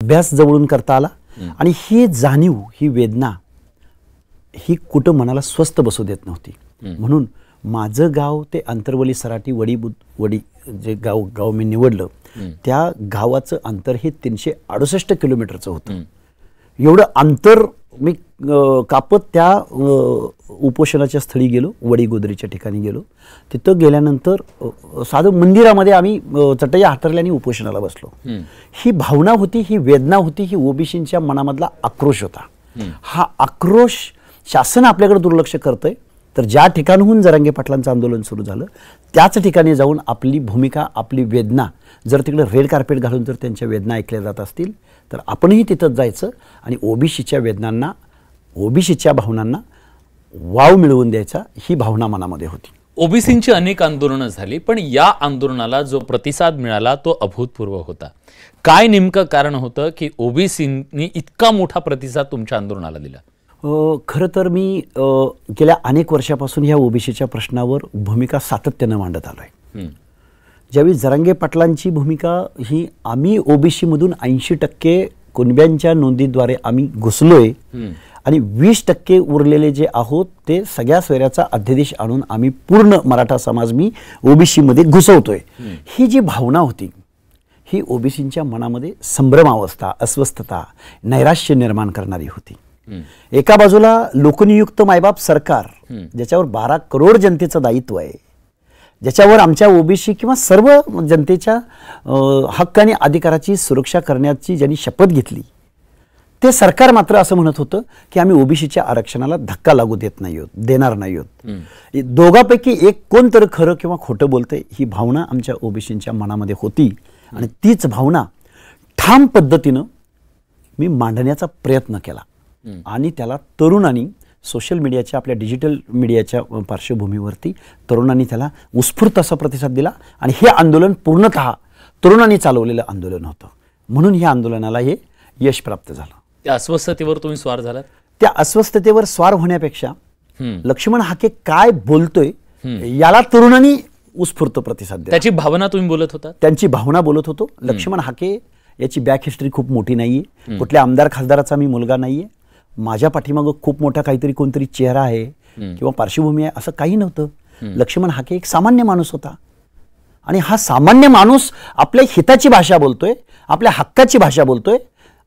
अभ्यास जवळून करता आला आणि ही जाणीव, ही वेदना ही कुठं मनाला स्वस्थ बसू देत नव्हती. म्हणून माझं गाव ते अंतरवली सराटी वडी जे गाव मी निवडलं त्या गावाचं अंतर हे 368 किलोमीटरचं होतं. एवढं अंतर मी कापत त्या उपोषणाच्या स्थळी गेलो, वडी गोदरीच्या ठिकाणी गेलो. तिथं गेल्यानंतर साधं मंदिरामध्ये आम्ही चटया हातरल्याने उपोषणाला बसलो. ही भावना होती, ही वेदना होती, ही ओबीसींच्या मनामधला आक्रोश होता. हा आक्रोश शासन आपल्याकडे दुर्लक्ष करतंय, तर ज्या ठिकाणहून जरांगे पाटलांचं आंदोलन सुरू झालं त्याच ठिकाणी जाऊन आपली भूमिका, आपली वेदना जर तिकडे रेड कार्पेट घालून जर त्यांच्या वेदना ऐकल्या जात असतील तर आपणही तिथंच जायचं आणि ओबीसीच्या वेदनांना, ओबीसीच्या भावनांना वाव मिळवून द्यायचा, ही भावना मनामध्ये होती. ओबीसींची अनेक आंदोलनं झाली, पण या आंदोलनाला जो प्रतिसाद मिळाला तो अभूतपूर्व होता. काय नेमकं कारण होतं की ओबीसींनी इतका मोठा प्रतिसाद तुमच्या आंदोलनाला दिला? खरं तर मी गेल्या अनेक वर्षापासून ह्या ओबीसीच्या प्रश्नावर भूमिका सातत्यानं मांडत आलो आहे. ज्यावेळी जरांगे पाटलांची भूमिका ही आम्ही ओबीसीमधून 80% कुणब्यांच्या नोंदीद्वारे आम्ही घुसलोय आणि 20% उरलेले जे आहोत ते सगळ्या सोयऱ्याचा अध्यादेश आणून आम्ही पूर्ण मराठा समाज मी ओबीसीमध्ये घुसवतोय, ही जी भावना होती ही ओबीसींच्या मनामध्ये संभ्रमावस्था, अस्वस्थता, नैराश्य निर्माण करणारी होती. एका बाजूला लोकनियुक्त मायबाप सरकार ज्याच्यावर 12 करोड जनतेचं दायित्व आहे, ज्याच्यावर आमच्या ओबीसी किंवा सर्व जनतेच्या हक्क आणि अधिकाराची सुरक्षा करण्याची ज्यांनी शपथ घेतली, ते सरकार मात्र असं म्हणत होतं की आम्ही ओबीसीच्या आरक्षणाला धक्का लागू देणार नाही आहोत. दोघांपैकी एक कोण तर खरं किंवा खोटं बोलतंय, ही भावना आमच्या ओबीसींच्या मनामध्ये होती आणि तीच भावना ठाम पद्धतीनं मी मांडण्याचा प्रयत्न केला आणि त्याला तरुणांनी सोशल मीडियाच्या, आपल्या डिजिटल मीडियाच्या पार्श्वभूमीवरती तरुणांनी त्याला उत्स्फूर्त असा प्रतिसाद दिला आणि हे आंदोलन पूर्णतः तरुणांनी चालवलेलं आंदोलन होतं. म्हणून या आंदोलनाला हे यश प्राप्त झालं. त्या अस्वस्थतेवर तुम्ही स्वार झालात? त्या अस्वस्थतेवर स्वार होण्यापेक्षा लक्ष्मण हाके काय बोलतोय याला तरुणांनी उत्स्फूर्त प्रतिसाद दिला. त्याची भावना तुम्ही बोलत होता? त्यांची भावना बोलत होतो. लक्ष्मण हाके याची बॅक हिस्ट्री खूप मोठी नाहीये, कुठल्या आमदार खासदाराचा मी मुलगा नाहीये, माझ्या पाठीमागं खूप मोठा काहीतरी कोणतरी चेहरा आहे किंवा पार्श्वभूमी आहे असं काही नव्हतं. लक्ष्मण हाके एक सामान्य माणूस होता आणि हा सामान्य माणूस आपल्या हिताची भाषा बोलतोय, आपल्या हक्काची भाषा बोलतोय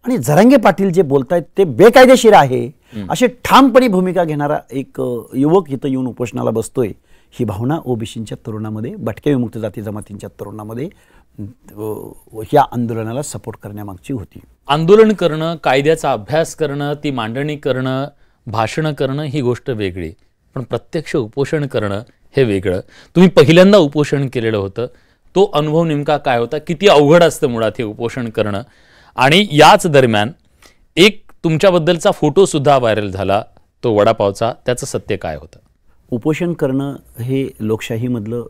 आणि जरांगे पाटील जे बोलतायत ते बेकायदेशीर आहे अशी ठामपणे भूमिका घेणारा एक युवक इथं येऊन उपोषणाला बसतोय, ही भावना ओबीसींच्या तरुणामध्ये, भटक्या विमुक्त जाती जमातींच्या तरुणामध्ये या आंदोलनाला सपोर्ट करण्यामागची होती. आंदोलन करणं, कायद्याचा अभ्यास करणं, ती मांडणी करणं, भाषणं करणं ही गोष्ट वेगळी, पण प्रत्यक्ष उपोषण करणं हे वेगळं. तुम्ही पहिल्यांदा उपोषण केलेलं होतं, तो अनुभव नेमका काय होता? किती अवघड असतं मुळात हे उपोषण करणं? आणि याच दरम्यान एक तुमच्याबद्दलचा फोटो सुद्धा व्हायरल झाला, तो वडापावचा, त्याचं सत्य काय होतं? उपोषण करणं हे लोकशाहीमधलं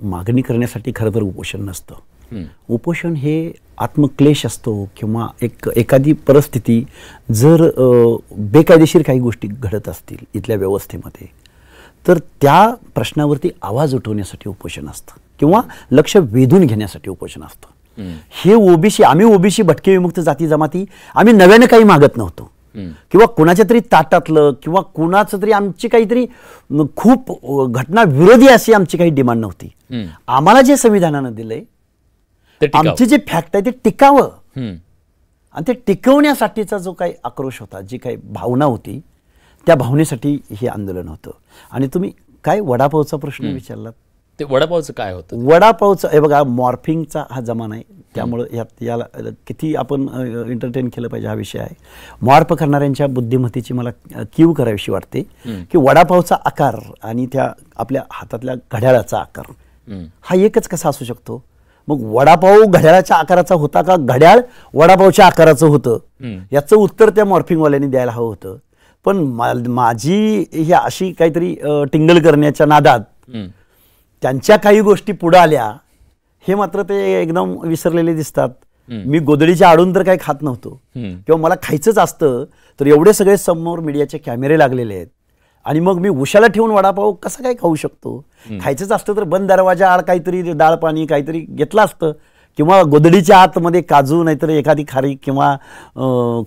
मागणी करण्यासाठी खरं तर उपोषण नसतं. उपोषण हे आत्मक्लेश असतो किंवा एखादी परिस्थिती जर बेकायदेशीर काही गोष्टी घडत असतील इथल्या व्यवस्थेमध्ये तर त्या प्रश्नावरती आवाज उठवण्यासाठी उपोषण असतं किंवा लक्ष वेधून घेण्यासाठी उपोषण असतं. हे ओबीसी, आम्ही ओबीसी भटके विमुक्त जाती जमाती आम्ही नव्याने काही मागत नव्हतो किंवा कोणाच्या तरी ताटातलं किंवा कोणाचं तरी आमची काहीतरी खूप घटना विरोधी अशी आमची काही डिमांड नव्हती. आम्हाला जे संविधानानं दिलंय, आमची जी फॅक्ट आहे ते टिकावं आणि ते टिकवण्यासाठीचा जो काही आक्रोश होता, जी काही भावना होती, त्या भावनेसाठी हे आंदोलन होतं. आणि तुम्ही काय वडापावचा प्रश्न विचारलात, ते वडापावचं काय होतं? वडापावचं हे बघा, मॉर्फिंगचा हा जमाना आहे, त्यामुळं याला किती आपण एंटरटेन केलं पाहिजे हा विषय आहे. मॉर्फ करणाऱ्यांच्या बुद्धिमत्तेची मला कीव करावीशी वाटते की वडापावचा आकार आणि त्या आपल्या हातातल्या घड्याळाचा आकार हा एकच कसा असू शकतो? मग वडापाव घड्याळाच्या आकाराचा होता का घड्याळ वडापावच्या आकाराचं होतं? याचं उत्तर त्या मॉर्फिंगवाल्यांनी द्यायला हवं होतं. पण माझी ही अशी काहीतरी टिंगल करण्याच्या नादात त्यांच्या काही गोष्टी पुढे आल्या, हे मात्र ते एकदम विसरलेले दिसतात. मी गोधडीच्या आडून तर काही खात नव्हतो किंवा मला खायचंच असतं तर एवढे सगळे समोर मीडियाचे कॅमेरे लागलेले आहेत आणि मग मी उशाला ठेवून वडापाव कसा काय खाऊ शकतो? खायचंच असतं तर बंद दरवाजा आड काहीतरी डाळ पाणी काहीतरी घेतलं असतं किंवा गोदडीच्या आतमध्ये काजू नाहीतर एखादी खारी किंवा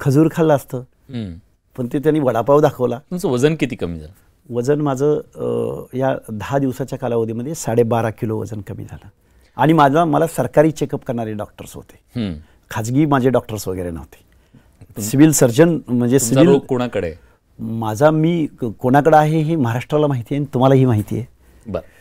खजूर खाल्लं असतं, पण ते त्यांनी वडापाव दाखवला. तुमचं वजन किती कमी झालं? वजन माझं या 10 दिवसाच्या कालावधीमध्ये 12.5 किलो वजन कमी झालं. आणि मला सरकारी चेकअप करणारे डॉक्टर्स होते, खाजगी माझे डॉक्टर्स वगैरे नव्हते. सिव्हिल सर्जन म्हणजे सिव्हिल कोणाकडे? मी कोणाकडे आहे हे महाराष्ट्राला माहिती आहे आणि तुम्हालाही माहिती आहे. बरं.